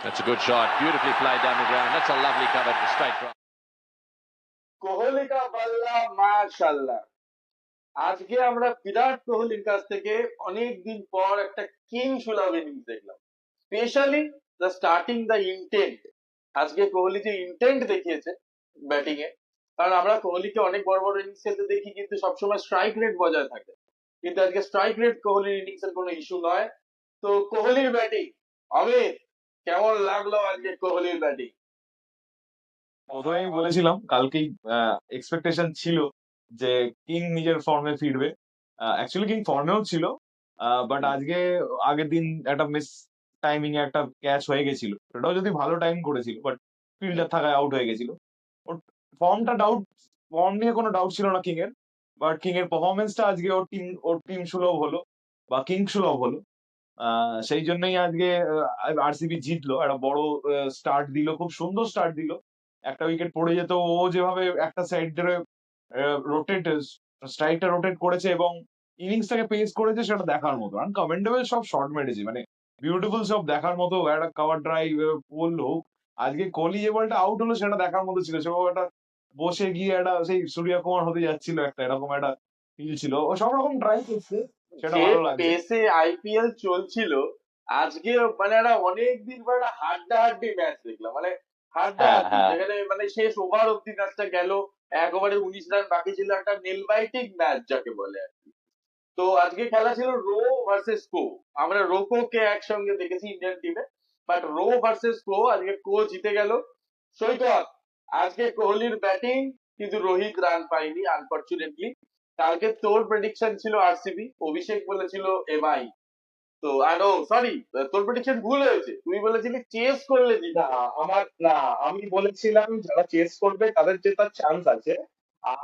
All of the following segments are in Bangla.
That's a good shot. Beautifully played down the ground. That's a lovely cover to straight drive. Kohli কা বাল্লা মাশাআল্লাহ। আজকে আমরা বিরাট কোহলির কাছ থেকে অনেকদিন পর একটা কিং সুলভ ইনিংস দেখলাম। Specially the starting the intent. আজকে কোহলি যে ইন্টেন্ট দেখিয়েছে ব্যাটিং এ, কারণ আমরা কোহলিকে অনেক বড় বড় ইনিংস খেলতে দেখি কিন্তু সবসময় স্ট্রাইক রেট বজায় থাকে, কিন্তু আজকে স্ট্রাইক রেট কোহলির ইনিংস এর কোনো ইস্যু নয়। তো কোহলির ব্যাটিং, অমিত কেমন লাগলো আজকে কোহলির ব্যাটিং? প্রথমেই বলেছিলাম কালকেই এক্সপেকটেশন ছিল যে কিং নিজের ফর্মে ফিরবে। অ্যাকচুয়ালি কিং ফর্মেও ছিল, বাট আজকে আগের দিন একটা মিস টাইমিং এ একটা ক্যাচ হয়ে গেছিল, সেটাও যদি ভালো টাইম করেছিল, বাট ফিল্ডার থাকায় আউট হয়ে গেছিল। ওর ফর্মটা ডাউট, ফর্ম নিয়ে কোনো ডাউট ছিল না কিং এর, বাট কিং এর পারফরমেন্সটা আজকে ওর টিম সুলভ হলো বা কিং সুলভ হলো। সেই জন্যই আজকে আরসিবি জিতলো, একটা বড় স্টার্ট দিল, খুব সুন্দর স্টার্ট দিল। একটা উইকেট পড়ে যেত, ও যেভাবে একটা সাইড ধরে রোটেট স্ট্রাইকটা রোটেট করেছে এবং ইনিংসটাকে পেস করেছে, সেটা দেখার মতো। আনকমেন্টেবল সব শট মেরেছে, মানে বিউটিফুল, সব দেখার মতো। একটা কভার ড্রাইভ বললো, আজকে কোহলি যে বলটা আউট হলো সেটা দেখার মতো ছিল। সে একটা বসে গিয়ে একটা সেই সূর্য কুমার হতে যাচ্ছিল, একটা এরকম একটা ফিল ছিল। ও সব রকম ট্রাই করছে, সেটা যে ভালো লাগছে। পেসে আইপিএল চলছিল আজকে, মানে একটা অনেকদিন পর একটা হাড্ডাহাড্ডি ম্যাচ দেখলাম, মানে হ্যাঁ, হাড্ডাহাড্ডি, হ্যাঁ, যেখানে মানে শেষ ওভার অব্দি ম্যাচটা গেল, 1 ওভারে 19 রান বাকি ছিল, একটা নেল বাইটিং ম্যাচ যাকে বলে আর কি। তো আজকে খেলা ছিল রো ভার্সেস কো। আমরা রোকো কে একসঙ্গে দেখেছি ইন্ডিয়ান টিমে, বাট রো ভার্সেস কো, আজকে কো জিতে গেল। সৈকত, আজকে কোহলির ব্যাটিং, কিন্তু রোহিত রান পায়নি আনফরচুনেটলি। কালকে তোর প্রেডিকশন ছিল আরসিবি, অভিষেক বলেছিল এমআই। তো আর ও সরি, তোর প্রেডিকশন ভুল হয়েছে, তুই বলেছিলি চেস করলে না জিতবে। না, আমি বলেছিলাম যারা চেস করবে তাদের জেতার চান্স আছে।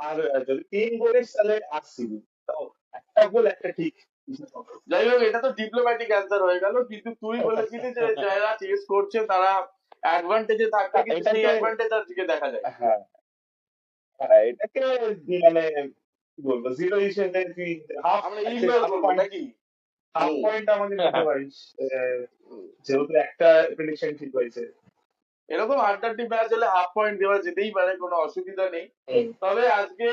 আর যদি তিন বলিস তাহলে আরসিবি। তো একটা গোল একটা ঠিক। যাই হোক, এটা তো ডিপ্লোম্যাটিক অ্যান্সার হয়ে গেল, কিন্তু তুই বলেছিলি যে যারা চেস করছে তারা অ্যাডভান্টেজে থাকবে, কিন্তু সেই এটাকে, অ্যাডভান্টেজ আজকে দেখা যায়। হ্যাঁ হ্যাঁ, এটাকে মানে কি বলবো, জিরো হিসেবে তুই হাফ, আমরা ইগনোর হাফ করবো পয়েন্ট, নাকি? হাফ হুম। পয়েন্ট আমাকে দিতে পারিস। যেহেতু একটা প্রেডিকশন ঠিক হয়েছে। এরকম আড্ডাটি ম্যাচ হলে হাফ পয়েন্ট দেওয়া যেতেই পারে, কোনো অসুবিধা নেই। হুম। তবে আজকে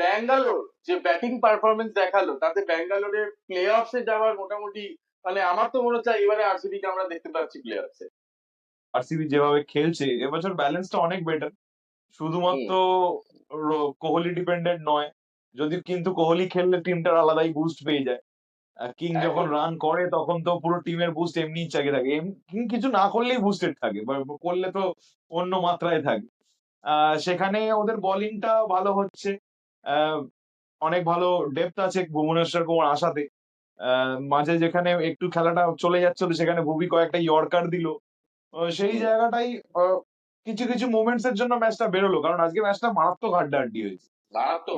ব্যাঙ্গালোর যে ব্যাটিং পারফরমেন্স দেখালো, তাতে ব্যাঙ্গালোরের প্লে অফসে যাওয়ার মোটামুটি, মানে আমার তো মনে হচ্ছে এবারে আরসিবি কে আমরা দেখতে পাচ্ছি প্লে অফসে। আরসিবি যেভাবে খেলছে এবছর ব্যালেন্সটা অনেক বেটার। শুধুমাত্র কোহলি ডিপেন্ডেন্ট নয়, যদি কিন্তু কোহলি খেললে টিমটার আলাদাই বুস্ট পেয়ে যায়। কিং যখন একদম। রান করে তখন তো পুরো টিমের বুস্ট এমনিই চালিয়ে থাকে। কিং কিছু না করলেই বুস্টেড থাকে, বা করলে তো অন্য মাত্রায় থাকে। সেখানে ওদের বোলিংটা ভালো হচ্ছে। আহ, অনেক ভালো ডেপথ আছে ভুবনেশ্বর কুমার আশাতে। মাঝে যেখানে একটু খেলাটা চলে যাচ্ছিল সেখানে ভুবি কয়েকটা ইয়র্কার দিল। সেই জায়গাটাই কিছু কিছু মোমেন্টস এর জন্য ম্যাচটা বেরোলো, কারণ আজকে ম্যাচটা মারাত্মক হাড্ডাহাড্ডি হয়েছে। মারাত্মক।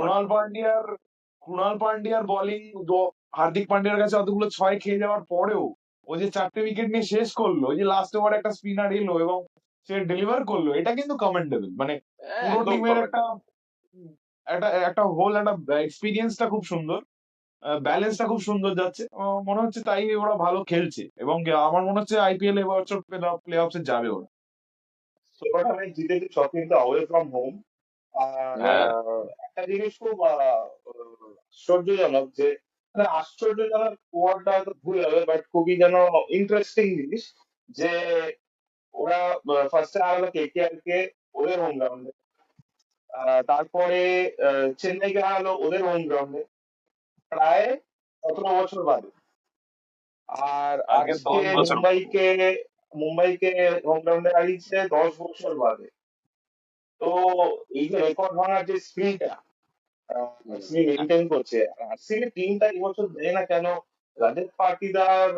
কুণাল পান্ডিয়ার বোলিং, হার্দিক পান্ডিয়ার কাছে অতগুলো ছয় খেয়ে যাওয়ার পরেও ও যে 4টে উইকেট নিয়ে শেষ করলো, ওই যে লাস্ট ওভার একটা স্পিনার এলো এবং সে ডেলিভার করলো, এটা কিন্তু কমেন্ডেবল। মানে পুরো একদম টিমের কমেন্ট। একটা একটা একটা হোল একটা এক্সপিরিয়েন্সটা খুব সুন্দর, ব্যালেন্সটা খুব সুন্দর যাচ্ছে। মনে হচ্ছে তাই ওরা ভালো খেলছে, এবং আমার মনে হচ্ছে আইপিএল এবছর প্লে অফসে যাবে ওরা। সুপার ম্যাচ জিতেছে সব কিন্তু অ্যাওয়ে ফ্রম হোম। আর হ্যাঁ, একটা জিনিস খুব আশ্চর্যজনক যে, মানে আশ্চর্যজনক ওয়ার্ডটা হয়তো ভুল হবে, বাট খুবই যেন ইন্টারেস্টিং জিনিস যে ওরা ফার্স্টে হারালো কেকেআর কে ওদের হোম গ্রাউন্ডে, তারপরে চেন্নাইকে হারালো ওদের হোম গ্রাউন্ডে প্রায় 17 বছর বাদে। আর আজকে আজকে 10 বছর। মুম্বাইকে হোম গ্রাউন্ডে হারিয়েছে 10 বছর বাদে। তো এই যে রেকর্ড ভাঙার যে স্পিডটা আরসিবি মেনটেন করছে, আরসিবি টিমটা এই বছর দেয় না কেন, রাজত পাটিদার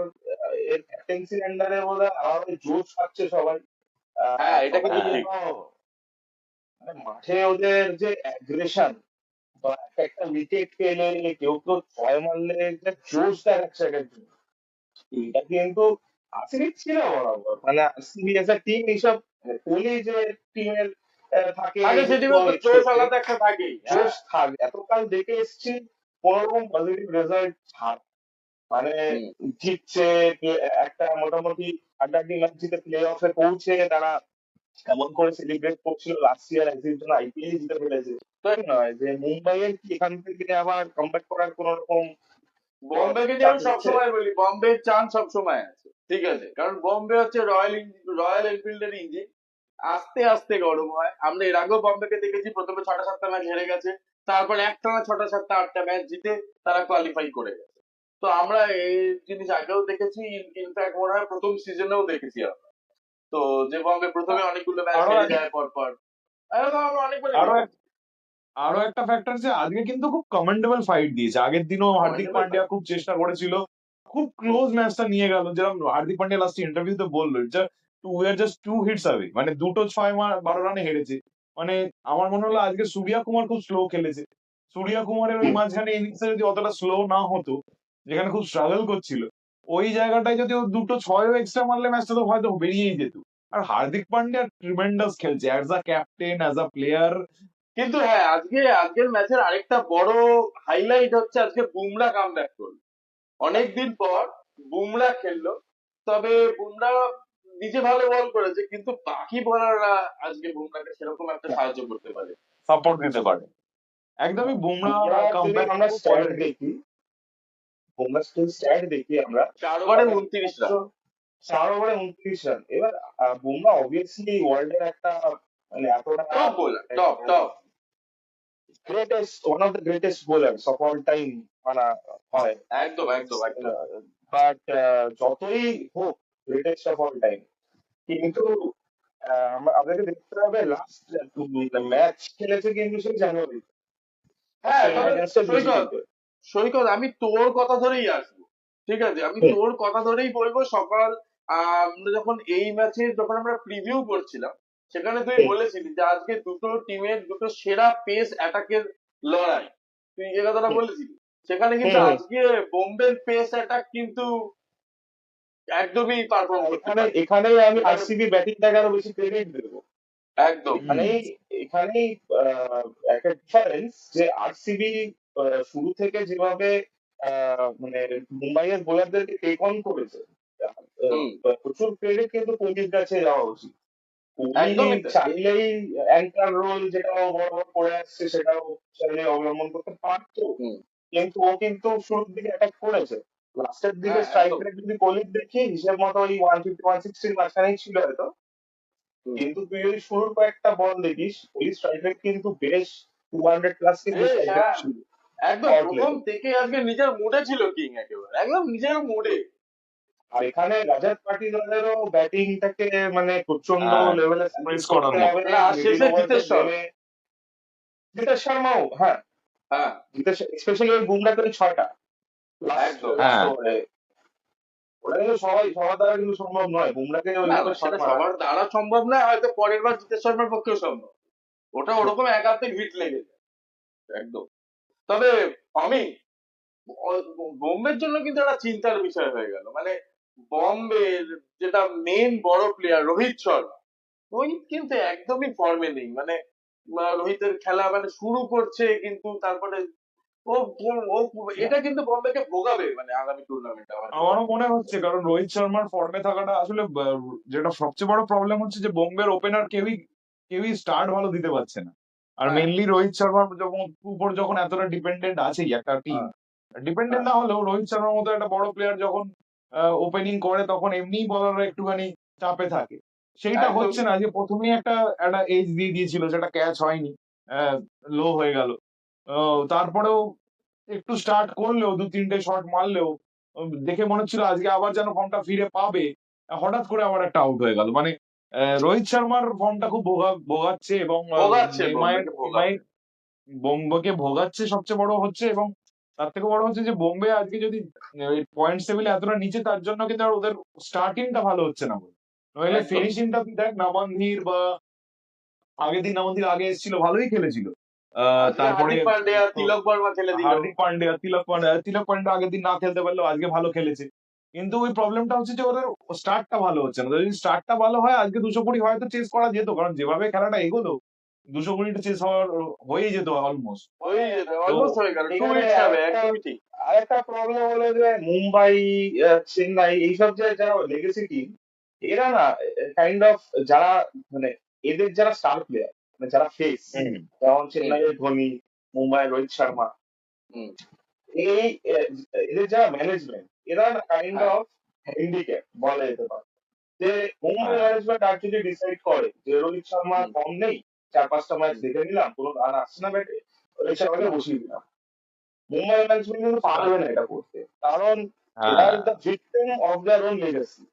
এর ক্যাপ্টেন্সির আন্ডারে বোধ হয় আলাদা জোশ পাচ্ছে সবাই। হ্যাঁ, এটা সবাই কিন্তু হ্যাঁ, ঠিক। যেন, মানে মাঠে ওদের যে অ্যাগ্রেশন, বা একটা উইকেট পেলে কেউ কেউ ছয় মারলে যে জোশ দেখাচ্ছে এক একজন, এটা কিন্তু আরসিবি ছিল বরাবর। মানে আরসিবি এজ এ টিম এইসব, কোহলি যে টিমের থাকে আগে এগুলো সেটিতে তো জোশ এক্সপেক্টেড, আলাদা একটা থাকেই। হ্যাঁ। জোশ থাকবে। এতকাল দেখে এসেছি কোনোরকম পজিটিভ রেজাল্ট ছাড়া। মানে হুম। জিতছে, একটা মোটামুটি আড্ডাড্ডি ম্যাচ জিতে প্লে অফে পৌঁছে তারা এমন করে সেলিব্রেট করছিল লাস্ট ইয়ার একদিন জন্য আইপিএল জিতে ফেলেছে। তাই নয় যে মুম্বাইয়ের কি এখান থেকে আবার কমব্যাক করার কোন রকম বোম্বেকে নিয়ে আমি চান্স আছে? সবসময় বলি বম্বের চান্স সবসময় আছে, ঠিক আছে, কারণ বম্বে হচ্ছে রয়্যাল এনফিল্ডের ইঞ্জিন, আস্তে আস্তে গরম হয়। আমরা এর আগেও বম্বেকে দেখেছি, প্রথমে 6টা 7টা ম্যাচ হেরে গেছে, তারপর একটানা 6টা 7টা 8টা ম্যাচ জিতে তারা কোয়ালিফাই করে গেছে। তো আমরা এই জিনিস আগেও দেখেছি, ইনফ্যাক্ট মনে হয় প্রথম সিজনেও দেখেছি আমরা। তো যে বম্বে প্রথমে অনেকগুলো ম্যাচ আরো হেরে যায় পর পর, এরকম আমরা অনেকবারই আরো দেখেছি। আরো একটা ফ্যাক্টর যে আজকে কিন্তু খুব কমেন্ডেবল ফাইট দিয়েছে। আগের দিনও হার্দিক Commendable পান্ডিয়া fight। খুব চেষ্টা করেছিল, খুব ক্লোজ ম্যাচটা নিয়ে গেল, যেরকম হার্দিক পান্ডিয়া লাস্ট ইন্টারভিউতে বললো যে we are just 2 hits away, মানে দুটো 6-12 রানে হেরেছে। মানে আমার মনে হলো আজকে সূর্যা কুমার খুব স্লো খেলেছে। সূর্যা কুমারের ওই মাঝখানে ইনিংসে যদি অতটা স্লো না হতো, যেখানে খুব স্ট্রাগল করছিল, ওই জায়গাটায় যদি ও দুটো 6ও এক্সট্রা মারলে ম্যাচটা তো হয়তো বেরিয়েই যেত। আর হার্দিক পান্ডিয়া ট্রিমেন্ডাস খেলছে as a captain, as a player. কিন্তু হ্যাঁ, আজকের ম্যাচের আরেকটা বড় হাইলাইট হচ্ছে আজকে বুমরা কামব্যাক করলো অনেকদিন পর। বুমরা খেললো, তবে বুমরা নিজে ভালো বল করেছে, কিন্তু বাকি বোলাররা আজকে বুমরাকে সেরকম একটা সাহায্য করতে পারে। সাপোর্ট দিতে পারে একদমই। বুমরা বুমরা যদি কামব্যাক আমরা খুব স্ট্যাট কোয়ালিটি। দেখি, বুমরা স্ট্যাট দেখি আমরা, 4 ওভারে তাহলে 29 রান। 4 ওভারে 29 রান। এবার বুমরা অবভিয়াসলি ওয়ার্ল্ডের একটা মানে এতটা top bowler, top top. Greatest, one of the greatest bowlers of all time মানা হয়। একদম একদম একদম। বাট যতই হোক গ্রেটেস্ট অফ অল টাইম, কিন্তু আমাদেরকে দেখতে হবে লাস্ট ম্যাচ খেলেছে কিন্তু সেই জানুয়ারি হ্যাঁ, তবে সৈকত, বিজিবিতে। সৈকত আমি তোর কথা ধরেই আসবো, ঠিক আছে, আমি তোর কথা ধরেই বলবো। আমরা যখন এই ম্যাচে যখন আমরা প্রিভিউ করছিলাম, সেখানে তুই বলেছিলি যে আজকে দুটো টিমের দুটো সেরা পেস অ্যাটাকের লড়াই, তুই যে কথাটা বলেছিলি, সেখানে কিন্তু আজকে বোম্বের পেস অ্যাটাক কিন্তু একদমই পারফর্ম করতে এখানে পারে। এখানেই আমি এখানে আরসিবি ব্যাটিংটাকে আরো বেশি ক্রেডিট দেবো। একদম। এখানেই এখানেই একটা ডিফারেন্স যে আরসিবি শুরু থেকে যেভাবে মানে মুম্বাইয়ের বোলারদেরকে টেক অন করেছে, হুম। প্রচুর ক্রেডিট কিন্তু কোহলির কাছে যাওয়া উচিত। কোহলি একদমই তাই। চাইলেই অ্যাঙ্কার রোল যেটা ও বরাবর করে আসছে সেটাও চাইলে অবলম্বন করতে পারতো, হুম। কিন্তু ও কিন্তু শুরুর দিকে অ্যাটাক করেছে। লাস্টের দিকে হ্যাঁ, স্ট্রাইক একদম। রেট যদি কোহলির দেখি হিসেব মতো ওই 150 160 মাঝখানেই ছিল হয়তো, হুম। কিন্তু তুই যদি শুরুর কয়েকটা বল দেখিস ওই স্ট্রাইক রেট কিন্তু বেশ 200+ কিন্তু বেশ, স্ট্রাইক রেট হ্যাঁ, ছিল একদম পাওয়ার প্রথম প্লেতে। থেকে আজকে নিজের মুডে ছিল কিং, একেবারে একদম নিজের মুডে। আর এখানে রাজাত পাটিদারেরও ব্যাটিংটাকে মানে প্রচন্ড হ্যাঁ, লেভেলে প্রেস স্যালুট করার করতে মতো। হবে। আর মিডিল শেষে জিতেশ ওভারদের শর্মা। নেমে জিতেশ শর্মাও, হ্যাঁ, হ্যাঁ, জিতেশ স্পেশালি ওই বুমরাকে ওই 6টা লাস্ট একদম। লাস্ট হ্যাঁ, ওভারে, ওটা কিন্তু সবার দ্বারা কিন্তু সম্ভব নয় বুমরাকে না ওইভাবে না, ছয় সেটা মারা। সবার দ্বারা সম্ভব না, হয়তো পরের বার জিতেশ শর্মার পক্ষেও সম্ভব। ওটা ওরকম একাধিক হিট লেগে যায়। একদম। তবে আমি বোম্বের জন্য কিন্তু একটা চিন্তার বিষয় হয়ে গেল, মানে বম্বের যেটা মেন বড় প্লেয়ার রোহিত শর্মা, রোহিত কিন্তু একদমই ফর্মে নেই। মানে রোহিতের খেলা মানে শুরু করছে, কিন্তু তারপরে ও ও এটা কিন্তু বম্বেকে ভোগাবে মানে আগামী টুর্নামেন্টে আমার মনে আমারও মনে হচ্ছে, কারণ রোহিত শর্মার ফর্মে থাকাটা আসলে যেটা সবচেয়ে বড় প্রবলেম হচ্ছে যে বোম্বের ওপেনার কেউই কেউই স্টার্ট ভালো দিতে পারছে না। আর হয়। হ্যাঁ, মেনলি রোহিত শর্মার যখন উপর যখন এতটা ডিপেন্ডেন্ট আছেই একটা টিম, হ্যাঁ, ডিপেন্ডেন্ট হ্যাঁ, না হলেও রোহিত শর্মার মতো একটা বড় প্লেয়ার যখন ওপেনিং করে তখন এমনিই বলাররা একটুখানি চাপে থাকে। সেইটা একদম। হচ্ছে না, যে প্রথমেই একটা একটা এজ দিয়ে দিয়েছিল, সেটা ক্যাচ হয়নি, লো হয়ে গেল। তারপরেও একটু স্টার্ট করলেও 2-3টে শট মারলেও দেখে মনে হচ্ছিল আজকে আবার যেন ফর্মটা ফিরে পাবে। হঠাৎ করে আবার একটা আউট হয়ে গেল। মানে রোহিত শর্মার ফর্মটা খুব ভোগাচ্ছে, এবং ভোগাচ্ছে, এমআই বোম্বেকে এমআই ভোগাচ্ছে। বোম্বেকে ভোগাচ্ছে সবচেয়ে বড় হচ্ছে। এবং তার থেকে বড় হচ্ছে যে বোম্বে আজকে যদি পয়েন্ট টেবিলে এতটা নিচে, তার জন্য কিন্তু আর ওদের স্টার্টিংটা ভালো হচ্ছে না বলে। নইলে একদম। ফিনিশিংটা তুই দেখ, নাবান্ধির বা আগের দিন নাবান্ধির আগে এসেছিল, ভালোই খেলেছিল। আজকে তারপরে হার্দিক পান্ডিয়া, তো তিলক বর্মা খেলে দিল। তিলক পান্ডে আগের দিন না খেলতে পারলেও আজকে ভালো খেলেছে। কিন্তু ওই প্রবলেমটা হচ্ছে যে ওদের স্টার্টটা ভালো হচ্ছে না। যদি স্টার্টটা ভালো হয় আজকে 220 হয়তো চেস করা যেত, কারণ যেভাবে খেলাটা এগোলো 200 কোটিটা চেস হওয়ার হয়েই যেত অলমোস্ট। হয়ে যেত, তো অলমোস্ট হয়ে গেল, 2 এখানে উইকস হবে, আরেকটা একদমই ঠিক। আরেকটা প্রবলেম হলো যে মুম্বাই, চেন্নাই এইসব যে যারা লেগেসি টিম, এরা না কাইন্ড অফ যারা মানে এদের যারা স্টার প্লেয়ার, মানে যারা ফেস, হুম যেমন হুম চেন্নাইয়ের ধোনি, মুম্বাই রোহিত শর্মা, হুম এই এদের যারা ম্যানেজমেন্ট, এরা কাইন্ড হ্যাঁ অফ হ্যান্ডিক্যাপ বলা যেতে পারে। যে মুম্বাই হ্যাঁ ম্যানেজমেন্ট আর যদি ডিসাইড করে যে রোহিত শর্মা হুম ফর্ম নেই, 4-5টা ম্যাচ হুম দেখে নিলাম, কোনো রান আসছে না ব্যাটে, রোহিত শর্মাকে বসিয়ে দিলাম, মুম্বাই ম্যানেজমেন্ট কিন্তু পারবে না এটা করতে, কারণ এরা হ্যাঁ the victim of their own legacy,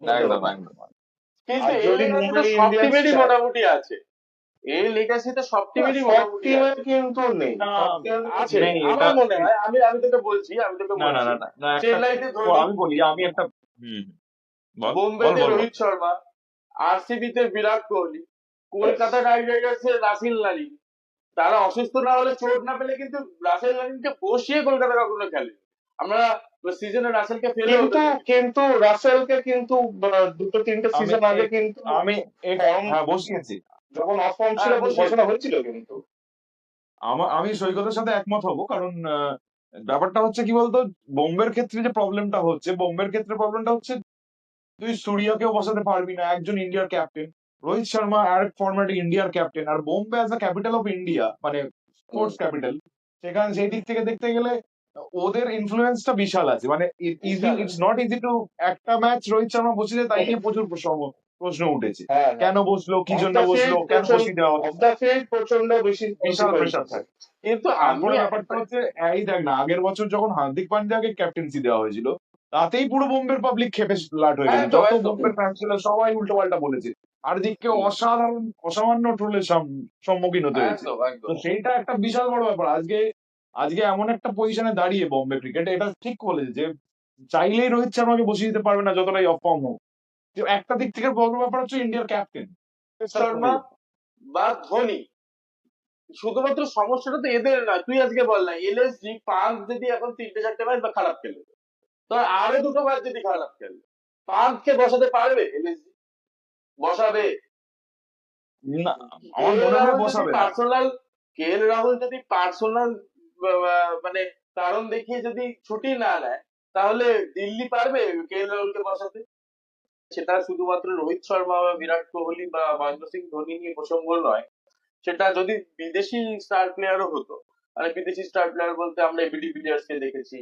বুঝতে একদম পারছো? একদম। কিন্তু আর এই যদি লেগাসি তো মুম্বাই সব ইন্ডিয়ান্স টিমেরই চায়, মোটামুটি আছে, এই লেগাসিতে সব না টিমেরই সব মোটামুটি টিমের আছে। কিন্তু নেই, না সব টিমের আছে, নেই এটা আমার মনে হয়, আমি আমি তোকে বলছি, আমি তোকে না না বলছি, না না না একটা চেন্নাইতে ধোনি, আমি বলি আমি একটা হুম হুম। বল বল বোম্বেতে বল বল। রোহিত শর্মা, আরসিবিতে বিরাট কোহলি, Yes. কলকাতা নাইট রাইডার্সে রাসেল নারিন। তারা অসুস্থ না হলে, চোট না পেলে কিন্তু রাসেল নারিনকে বসিয়ে কলকাতা কখনো খেলে। আমরা সিজনে রাসেলকে ফেলে হতে কিন্তু দেখেছি। কিন্তু রাসেলকে কিন্তু 2-3টে আমি সিজন আগে কিন্তু আমি ফর্ম, হ্যাঁ বসিয়েছি। যখন অফ ফর্ম ছিল হ্যাঁ বসিয়েছে। বসানো হয়েছিল কিন্তু। আমি সৈকতের সাথে একমত হব, কারণ ব্যাপারটা হচ্ছে কি বলতো, বোম্বের ক্ষেত্রে যে প্রবলেমটা হচ্ছে, বোম্বের ক্ষেত্রে প্রবলেমটা হচ্ছে তুই সূর্যকেও বসাতে পারবি না, একজন ইন্ডিয়ার ক্যাপ্টেন, রোহিত শর্মা আরেক ফরম্যাটে ইন্ডিয়ার ক্যাপ্টেন, আর Bombay as a capital of India, মানে হুম, স্পোর্টস ক্যাপিটাল, সেখানে সেই দিক থেকে দেখতে গেলে ওদের ইনফ্লুয়েন্সটা বিশাল আছে, মানে ইজি, বিশাল ইটস আছে। নট ইজি টু একটা ম্যাচ রোহিত শর্মা বসিয়ে তাই নিয়ে প্রচুর প্রশ্ন উঠেছে, হ্যাঁ হ্যাঁ, কেন বসলো, কি অফ জন্য দ্য বসলো, ফিল্ড কেন প্রচন্ড, বসিয়ে দেওয়া হলো, অফ দ্য ফিল্ড প্রচন্ড বেশি বিশাল প্রেশার কনসিকুয়েন্স। থাকে। কিন্তু আমি তারপরে ব্যাপারটা হচ্ছে এই দেখ না, আগের বছর যখন হার্দিক পান্ডিয়াকে ক্যাপ্টেন্সি দেওয়া হয়েছিল, তাতেই পুরো বোম্বের পাবলিক খেপে লাট হয়ে গেছে, একদম যত একদম। বোম্বের ফ্যান ছিল সবাই উল্টো পাল্টা বলেছে, হার্দিককে হুম, অসাধারণ অসামান্য ট্রোলের সম্মুখীন হতে হয়েছে। একদম তো একদম। সেইটা একটা বিশাল বড় ব্যাপার। আজকে আজকে এমন একটা পজিশনে দাঁড়িয়ে বোম্বে ক্রিকেট, এটা ঠিক বলেছে যে চাইলেই রোহিত শর্মাকে বসিয়ে দিতে পারবে না, যতটাই অফ ফর্ম হোক। যে একটা দিক থেকে বড় ব্যাপার হচ্ছে ইন্ডিয়ার ক্যাপ্টেন শর্মা বা ধোনি, শুধুমাত্র সমস্যাটা তো এদের না, তুই আজকে বল না, এলএসজি পাঁচ যদি এখন 3-4টে ম্যাচ বা খারাপ খেলে, তো আরো দুটো ম্যাচ যদি খারাপ খেলে, পাঁচকে বসাতে পারবে এলএসজি? বসাবে? না, কে আমার এল মনে হয় রাহুল যদি বসাবে না। পার্সোনাল, কে এল রাহুল যদি পার্সোনাল মানে কারণ দেখিয়ে যদি ছুটি না নেয়, তাহলে দিল্লি পারবে কে এল রাহুলকে বসাতে? সেটা শুধুমাত্র রোহিত শর্মা বা বিরাট কোহলি বা মহেন্দ্র সিং ধোনি নিয়ে প্রসঙ্গ নয়, সেটা যদি বিদেশি স্টার প্লেয়ারও হতো, মানে বিদেশি স্টার প্লেয়ার বলতে আমরা এবিডি ভিলিয়ার্স কে দেখেছি,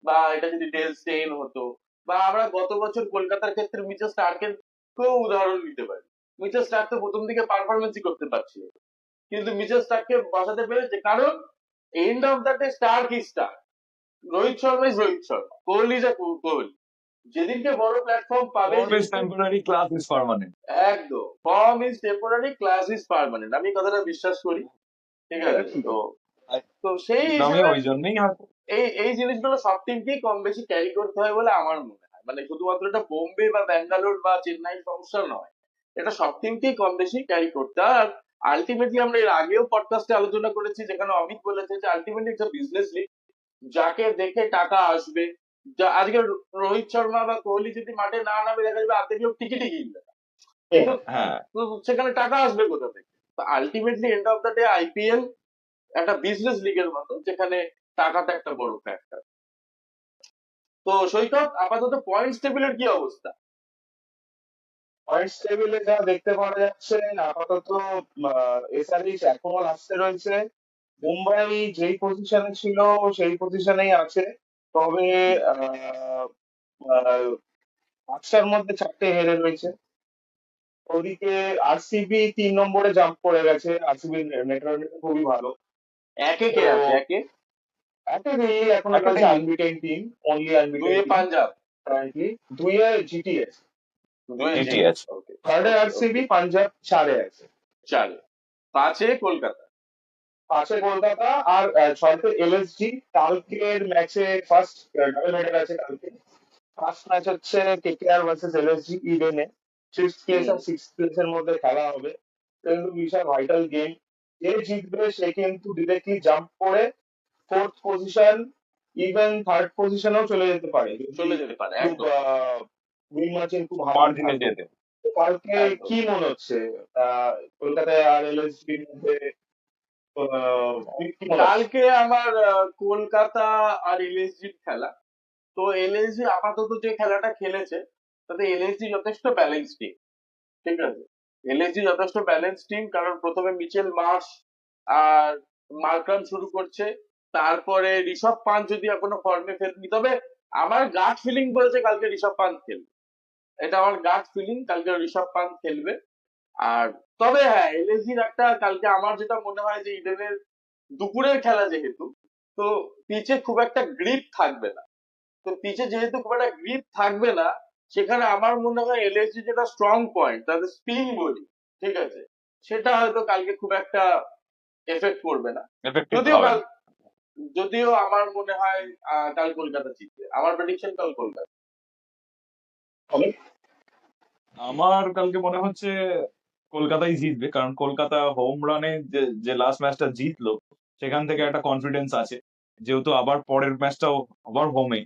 বা এটা যদি ডেল স্টেইন হতো, বা আমরা গত বছর কলকাতার ক্ষেত্রে মিচেল স্টার্কের কেও উদাহরণ নিতে পারি। মিচেল স্টার্ক তো প্রথম দিকে পারফরমেন্সই করতে পারছিল, কিন্তু মিচেল স্টার্ককে বসাতে পেরেছে, কারণ end of the day star কি star, Rohit Sharma is Rohit Sharma, Kohli is Kohli. যেদিনকে বড় প্ল্যাটফর্ম পাবে, ফর্ম ইজ যেদিনকে, টেম্পোরারি, ক্লাস ইজ পার্মানেন্ট। একদম, form is temporary, class is permanent, আমি এই কথাটা বিশ্বাস করি। ঠিক এটা আছে, ঠিক। তো তো সেই একদমই হিসেবে ওই জন্যই হয়তো। এই এই জিনিসগুলো সব টিমকেই কম বেশি ক্যারি করতে হয় বলে আমার মনে হয়, মানে শুধুমাত্র এটা বোম্বে বা ব্যাঙ্গালোর বা চেন্নাইয়ের সমস্যা নয়, এটা সব টিমকেই কম বেশি ক্যারি করতে হয়। আর আলটিমেটলি আমরা এর আগেও পডকাস্টে আলোচনা করেছি, যেখানে অমিত বলেছে যে আলটিমেটলি একটা বিজনেস লিগ, যাকে দেখে টাকা আসবে। আজকে রোহিত শর্মা বা কোহলি যদি মাঠে না নামে, দেখা যাবে অর্ধেক লোক টিকিটই কিনবে না। তো হ্যাঁ তো সেখানে টাকা আসবে কোথা থেকে? তো ultimately and of the day IPL একটা বিজনেস লিগের মতো, যেখানে টাকাটা একটা বড় ফ্যাক্টর। তো সৈকত, আপাতত পয়েন্টস টেবিলের কি অবস্থা? পয়েন্টস টেবিলে যা দেখতে পাওয়া যাচ্ছে আপাতত, এসআরএইচ এখনো লাস্টে রয়েছে, মুম্বাই যেই পজিশনে ছিল সেই পজিশনেই আছে, তবে আহ, আহ, 5টার মধ্যে 4টে হেরে রয়েছে। ওদিকে আরসিবি 3 নম্বরে জাম্প করে গেছে, আরসিবি নেট রান খুবই ভালো। একে তো কে আছে? একে একটা দিয়েই এখনো রয়েছে academy unbeaten team, only unbeaten দুয়ে টিম পাঞ্জাব, কারেন্টলি। 2-এ জিটিএস, দুয়ে জিটি জিটি। আছে। ওকে, 3র্ডে ওকে, আরসিবি, ওকে। পাঞ্জাব 4-এ আছে, চারে, পাঁচে কলকাতা। 5-এ কলকাতা, আর 6তে এলএসজি। কালকের ম্যাচে ফার্স্ট ডাবল হেডার আছে কালকে। ফার্স্ট ম্যাচ হচ্ছে কেকেআর ভার্সেস এলএসজি ইডেনে, ফিফথ প্লেস হুম, আর সিক্স প্লেসের মধ্যে খেলা হবে, কিন্তু বিশাল ভাইটাল গেম। যে জিতবে সে কিন্তু ডিরেক্টলি জাম্প করে ফোর্থ পজিশন, ইভেন থার্ড পজিশনেও চলে যেতে পারে যদি চলে যেতে পারে খুব একদম। উইন মার্জিন খুব হালকা মার্জিনে থাকে। যেতে। তো কালকে একদম। কি মনে হচ্ছে কলকাতায় আর এলএসজির মধ্যে কি মনে হচ্ছে? কালকে আমার কলকাতা আর এলএসজির খেলা। তো এলএসজি আপাতত যে খেলাটা খেলেছে তাতে এলএসজি যথেষ্ট ব্যালেন্স টিম, ঠিক আছে। এলএসজি যথেষ্ট ব্যালেন্স টিম, কারণ প্রথমে মিচেল মার্শ আর মার্করাম শুরু করছে, তারপরে ঋষভ পান্ট যদি এখনো ফর্মে ফেরেনি, তবে আমার গাট ফিলিং বলছে কালকে ঋষভ পান্ট খেলবে। এটা আমার গাট ফিলিং, কালকে ঋষভ পান্ট খেলবে। আর তবে হ্যাঁ, এলএসজির একটা কালকে আমার যেটা মনে হয় যে ইডেনের দুপুরের খেলা যেহেতু, তো পিচে খুব একটা গ্রিপ থাকবে না। তো পিচে যেহেতু খুব একটা গ্রিপ থাকবে না, সেখানে আমার মনে হয় এলএসজি যেটা স্ট্রং পয়েন্ট তাদের স্পিন বোলিং, ঠিক আছে, সেটা হয়তো কালকে খুব একটা এফেক্ট করবে না। এফেক্টিভ যদিও হবে কাল না। যদিও আমার মনে হয় কাল কলকাতা জিতবে, আমার প্রেডিকশন কাল কলকাতা। হবে? আমার কালকে মনে হচ্ছে কলকাতাই জিতবে, কারণ কলকাতা হোম রানে যে যে লাস্ট ম্যাচটা জিতলো সেখান থেকে একটা কনফিডেন্স আছে, যেহেতু আবার পরের ম্যাচটাও আবার হোমে,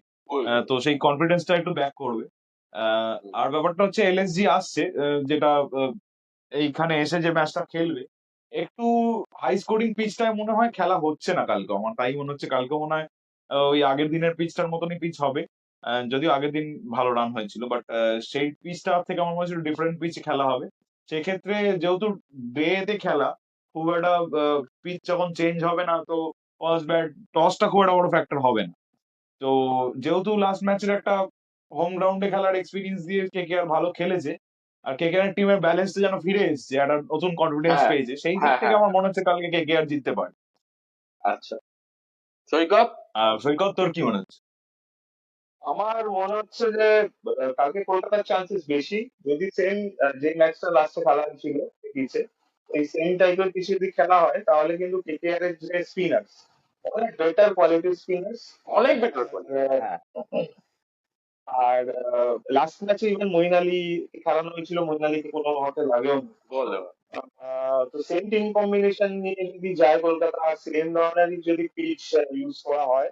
তো সেই কনফিডেন্সটা একটু ব্যাক করবে। আর ব্যাপারটা হচ্ছে এলএসজি আসছে, যেটা এইখানে এসে যে ম্যাচটা খেলবে একটু হাই স্কোরিং পিচটায় মনে হয় খেলা হচ্ছে না কালকে, আমার তাই মনে হচ্ছে কালকে মনে হয় ওই আগের দিনের পিচটার মতনই পিচ হবে। যদিও আগের দিন ভালো রান হয়েছিল, বাট সেই পিচটা থেকে আমার মনে হচ্ছে ডিফারেন্ট পিচ খেলা হবে। সেক্ষেত্রে যেহেতু ডেতে খেলা, খুব একটা পিচ যখন চেঞ্জ হবে না, তো ফার্স্ট ব্যাট টসটা খুব একটা বড় ফ্যাক্টর হবে না। তো যেহেতু লাস্ট ম্যাচের একটা হোম গ্রাউন্ডে খেলার এক্সপিরিয়েন্স দিয়ে কেকেআর ভালো খেলেছে, আর কেকেআর টিমের ব্যালেন্সটা যেন ফিরে এসেছে, একটা নতুন কনফিডেন্স হ্যাঁ, পেয়েছে, সেই দিক হ্যাঁ, থেকে হ্যাঁ, আমার হ্যাঁ। মনে হচ্ছে কালকে কেকেআর জিততে পারে। আচ্ছা, সৈকত। সৈকত, তোর কি মনে হচ্ছে? আমার মনে হচ্ছে যে কালকে কলকাতার চান্সেস বেশি, যদি সেম যে ম্যাচটা লাস্টে খেলা হয়েছিল পিচে, এই সেম টাইপের কিছু যদি খেলা হয় তাহলে কিন্তু কেকেআর এর যে স্পিনার্স, অনেক বেটার কোয়ালিটির স্পিনার্স। অনেক বেটার কোয়ালিটি, হ্যাঁ। আর লাস্ট ম্যাচে ইভেন মঈন আলী খেলানো হয়েছিল, মঈন আলীকে কোনো হতে লাগেও নি। বলে তো সেম টিম কম্বিনেশন নিয়ে যদি যায় কলকাতা, সেম ধরনেরই যদি পিচ ইউজ করা হয়,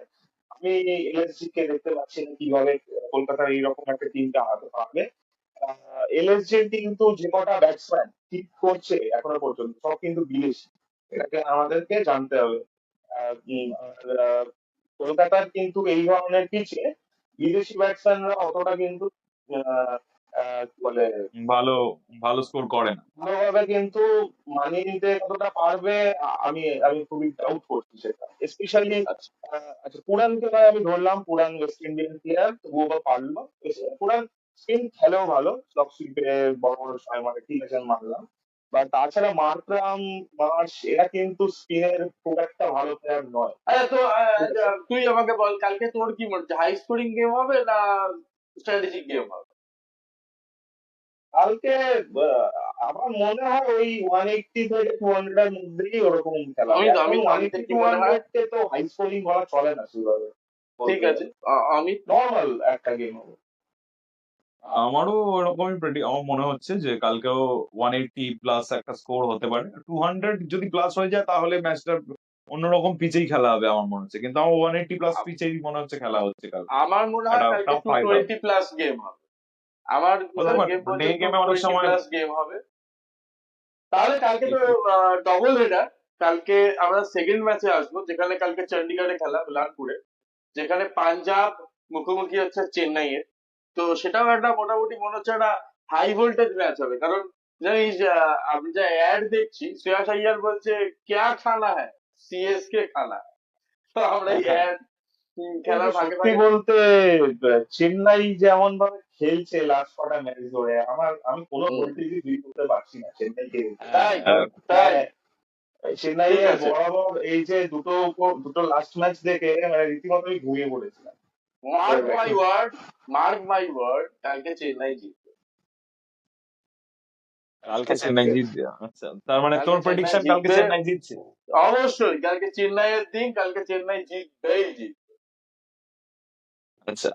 আমি এলএসজি কে দেখতে পাচ্ছি না কিভাবে কলকাতার এইরকম একটা টিমকে হারাতে পারবে। এলএসজি কিন্তু যে কটা ব্যাটসম্যান ঠিক করছে এখনো পর্যন্ত সব কিন্তু বিদেশি, এটাকে আমাদেরকে জানতে হবে। আর কলকাতার কিন্তু এই ধরনের পিচে বিদেশি ব্যাটসম্যানরা অতটা কিন্তু আহ, কি বলে ভালো ভালো স্কোর করে না। ভালোভাবে কিন্তু মানিয়ে নিতে কতটা পারবে, আমি আমি খুবই ডাউট করছি সেটা, স্পেশালি আচ্ছা। আচ্ছা পুরানকে নয় আমি ধরলাম, পুরান ওয়েস্ট ইন্ডিয়ান প্লেয়ার তবুও বা পারলো, পুরান স্পিন খেলেও ভালো, স্লক স্লিপে বড় বড় ছয় মারে, ঠিক আছে আমি মানলাম। বাট তাছাড়া মার্করাম, মার্শ এরা কিন্তু স্পিনের খুব একটা ভালো প্লেয়ার নয়, আচ্ছা, তো ঠিক আছে। তুই আমাকে বল কালকে তোর কি মনে হচ্ছে, হাই স্কোরিং গেম হবে না স্ট্র্যাটেজিক গেম হবে? কালকে আহ, আমার মনে হয় ওই 180 থেকে 200 এর মধ্যেই ওরকম খেলা হবে, এখন অমিতের 180 কি মনে হয়? 200 কে তো হাই স্কোরিং বলা চলে না সেভাবে ঠিক বলতে আছে, গেলে, অমিত। নর্মাল একটা গেম হবে। আমারও ওরকমই আমার মনে হচ্ছে যে কালকেও 180+ একটা স্কোর হতে পারে। 200 যদি প্লাস হয়ে যায় তাহলে ম্যাচটা অন্যরকম পিচেই খেলা হবে আমার মনে হচ্ছে, কিন্তু আমার 180+ পিচেই মনে হচ্ছে খেলা হচ্ছে কাল। আমার মনে হয় একটা কালকে টাফ টু ফাইট হবে। টোয়েন্টি প্লাস গেম হবে। আমার হতে পারে, গেম ডে বলছে টু গেমে অনেক টোয়েন্টি সময় প্লাস গেম হবে। তাহলে কালকে তো ডবল হেডার। কালকে আমরা সেকেন্ড ম্যাচে আসবো, যেখানে কালকে চণ্ডীগড়ে খেলা, বুলানপুরে, যেখানে পাঞ্জাব মুখোমুখি হচ্ছে চেন্নাই এর। তো সেটাও একটা মোটামুটি মনে হচ্ছে একটা হাই ভোল্টেজ ম্যাচ হবে, কারণ জানিস আমি যা অ্যাড দেখছি, শ্রেয়াস আইয়ার বলছে ক্যা খানা হ্যায়, সিএসকে খানা। তো আমরা এই অ্যাড কিন্তু খেলার ফাঁকে সত্যি ফাঁকে। বলতে চেন্নাই যেমন ভাবে খেলছে লাস্ট কটা ম্যাচ ধরে, আমি কোনো হুম, ভোল্টেজই ফিল করতে পারছি না চেন্নাইকে দেখে। তাই, হ্যাঁ, তাই। হ্যাঁ, চেন্নাই ঠিক এর আছে, বরাবর এই যে দুটো লাস্ট ম্যাচ দেখে মানে রীতিমতো আমি ঘুমিয়ে পড়েছিলাম। Mark my word, mark my word, কালকে চেন্নাই জিতবে। কালকে চেন্নাই জিতবে, আচ্ছা, তার মানে কালকে তোর চেন্নাই প্রেডিকশন কালকে জিতবে, চেন্নাই জিতছে। অবশ্যই কালকে চেন্নাইয়ের দিন, কালকে চেন্নাই জিতবেই জিতবে। আচ্ছা,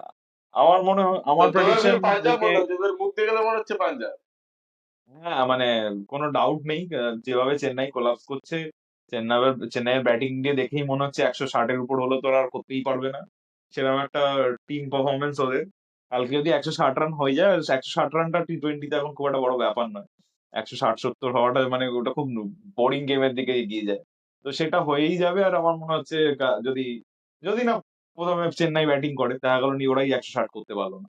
আমার মনে হয়, তো আমার তোর প্রেডিকশন পাঞ্জাব দিকে, মনে হচ্ছে, তোর মুখ দেখে তো মনে হচ্ছে পাঞ্জাব। হ্যাঁ মানে কোনো ডাউট নেই, যেভাবে চেন্নাই কোলাপস করছে, চেন্নাইয়ের ব্যাটিং দিয়ে দেখেই মনে হচ্ছে 160-এর উপর হলো তোর আর করতেই পারবে না, সেরকম একটা টিম পারফরমেন্স ওদের। কালকে যদি 160 রান হয়ে যায়, 160 রানটা টি-20 তে এখন খুব একটা বড় ব্যাপার নয়। 160-70 হওয়াটা মানে ওটা খুব বোরিং গেমের দিকে এগিয়ে যায়। তো সেটা হয়েই যাবে, আর আমার মনে হচ্ছে যদি যদি না প্রথমে চেন্নাই ব্যাটিং করে, দেখা গেল ওরাই 160 করতে পারলো না।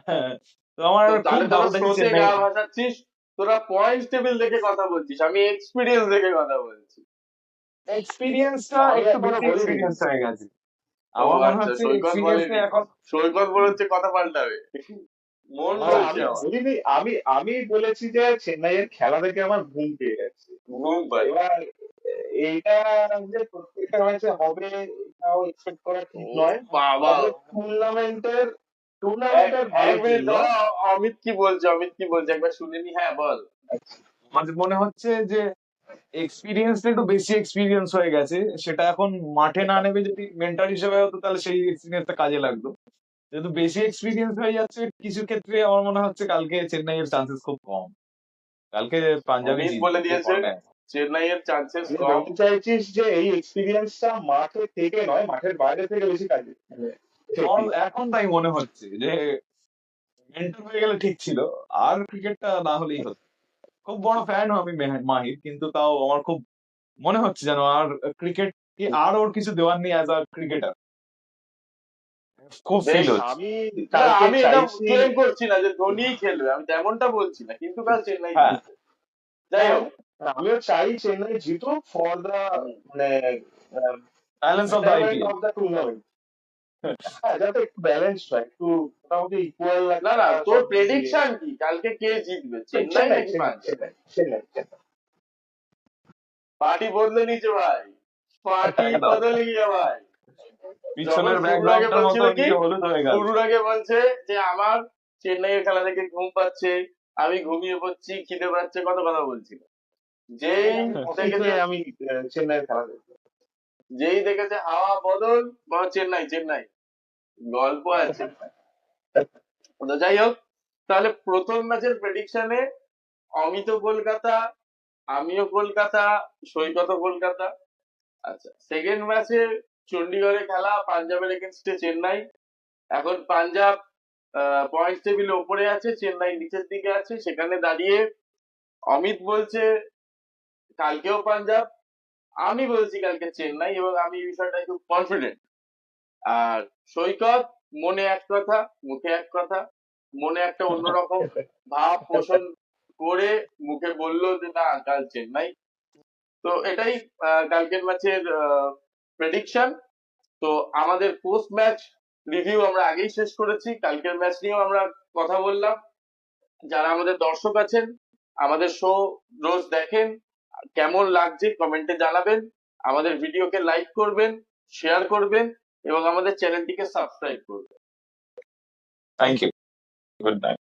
হ্যাঁ, তো আমার তো খুব তাহলে তোরা ডাউট আছে স্রোতে চেন্নাই। গা ভাসাচ্ছিস, তোরা পয়েন্ট টেবিল দেখে কথা বলছিস, আমি এক্সপিরিয়েন্স দেখে কথা বলছি। এক্সপিরিয়েন্সটা আমি একটু এখনো বেশি বলিনি এক্সপিরিয়েন্স কিন্তু। হয়ে গেছে। ও আমার মনে আচ্ছা, হচ্ছে সৈকত এক্সপিরিয়েন্সটা বলেনি। এখন। সৈকত বলে হচ্ছে কথা পাল্টাবে, মন না, বলছে আমি আমার বলিনি, আমি বলেছি যে চেন্নাইয়ের খেলা দেখে আমার ঘুম পেয়ে গেছে। ঘুম পাই। এবার এইটা যে প্রত্যেকটা ম্যাচে হবে এটাও এক্সপেক্ট করা ঠিক ও নয়। বাবা, তবে টুর্নামেন্টের এক ভালো এক মিনিট খেললো। দাঁড়া, অমিত কি বলছে, অমিত কি বলছে একবার শুনিনি। হ্যাঁ বল। আমার মনে হচ্ছে যে এক্সপিরিয়েন্সটা একটু বেশি এক্সপিরিয়েন্স হয়ে গেছে, সেটা এখন মাঠে না নেবে যদি মেন্টার হিসেবে হতো তাহলে সেই এক্সপিরিয়েন্সটা কাজে লাগতো। যেহেতু বেশি এক্সপিরিয়েন্স হয়ে যাচ্ছে কিছু ক্ষেত্রে, আমার মনে হচ্ছে কালকে চেন্নাইয়ের চান্সেস খুব কম। কালকে পাঞ্জাবি অমিত জিতবে, বলে যে দিয়েছে ফর্মে আছে। চেন্নাইয়ের চান্সেস মানে কম। বলতে চাইছিস যে এই এক্সপিরিয়েন্সটা মাঠে থেকে নয়, মাঠের বাইরে থেকে বেশি কাজে মানে এখন তাই মনে হচ্ছে যে মেন্টর হয়ে গেলে ঠিক ছিল, আর ক্রিকেটটা না হলেই হতো। খুব বড় ফ্যান আমি মাহির, কিন্তু তাও আমার খুব মনে হচ্ছে যেন আর ক্রিকেট কি আর ওর কিছু দেওয়ার নেই অ্যাজ আ ক্রিকেটার, খুব ফিল বেশ, হচ্ছে। আমি না কালকে আমি এটা চাইছি। ক্লেম করছি না যে ধোনিই খেলবে, আমি তেমনটা বলছি না, কিন্তু কাল চেন্নাই হ্যাঁ, জিতবে। যাই হ্যাঁ, হোক। আমিও চাই চেন্নাই জিতুক ফর দা হুম। মানে balance of the betterment IPL. Of the tournament. হ্যাঁ, যাতে একটু ব্যালেন্স হয়, একটু মোটামুটি ইকুয়াল না একটা না, তোর সব মিলিয়ে। প্রেডিকশন কি, কালকে কে জিতবে, চেন্নাই চেন্নাই নাকি চেন্নাই পাঞ্জাব? চেন্নাই চেন্নাই চেন্নাই। পার্টি বদলে নিয়েছে ভাই, পার্টি একদম বদলে গিয়ে ভাই। যখন পিছনের শুরুর আগে ব্যাকগ্রাউন্ডটার মতো বলছিল কি, নিচে হলুদ হয়ে গেল। শুরুর আগে বলছে যে আমার চেন্নাইয়ের খেলা দেখে ঘুম পাচ্ছে, আমি ঘুমিয়ে পড়ছি, খিদে পাচ্ছে, কত কথা বলছিল। যেই অফিসে দেখেছে, আমি চেন্নাইয়ের খেলা দেখবো। যেই দেখেছে হাওয়া বদল, বল চেন্নাই চেন্নাই, গল্প আছে। তো যাই হোক, তাহলে প্রথম ম্যাচের প্রেডিকশনে অমিত কলকাতা, আমিও কলকাতা, সৈকত কলকাতা। আচ্ছা, সেকেন্ড ম্যাচে চন্ডীগড়ে খেলা, পাঞ্জাবের এগেনস্টে চেন্নাই। এখন পাঞ্জাব পয়েন্ট টেবিলে ওপরে আছে, চেন্নাই নিচের দিকে আছে, সেখানে দাঁড়িয়ে অমিত বলছে কালকেও পাঞ্জাব, আমি বলছি কালকে চেন্নাই, এবং আমি এই বিষয়টায় খুব কনফিডেন্ট। আর সৈকত মনে এক কথা, মুখে এক কথা, মনে একটা অন্যরকম ভাব পোষণ করে মুখে বললো যে না কাল চেন্নাই। তো এটাই কালকের ম্যাচের প্রেডিকশন। তো আমাদের পোস্ট ম্যাচ রিভিউ আমরা আগেই শেষ করেছি, কালকের ম্যাচ নিয়েও আমরা কথা বললাম। যারা আমাদের দর্শক আছেন, আমাদের শো রোজ দেখেন, কেমন লাগছে কমেন্টে জানাবেন, আমাদের ভিডিওকে লাইক করবেন, শেয়ার করবেন, এবং আমাদের চ্যানেলটিকে সাবস্ক্রাইব করবেন। Thank you, good night.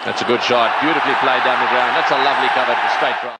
That's a good shot. Beautifully played down the ground. That's a lovely cover to straight right.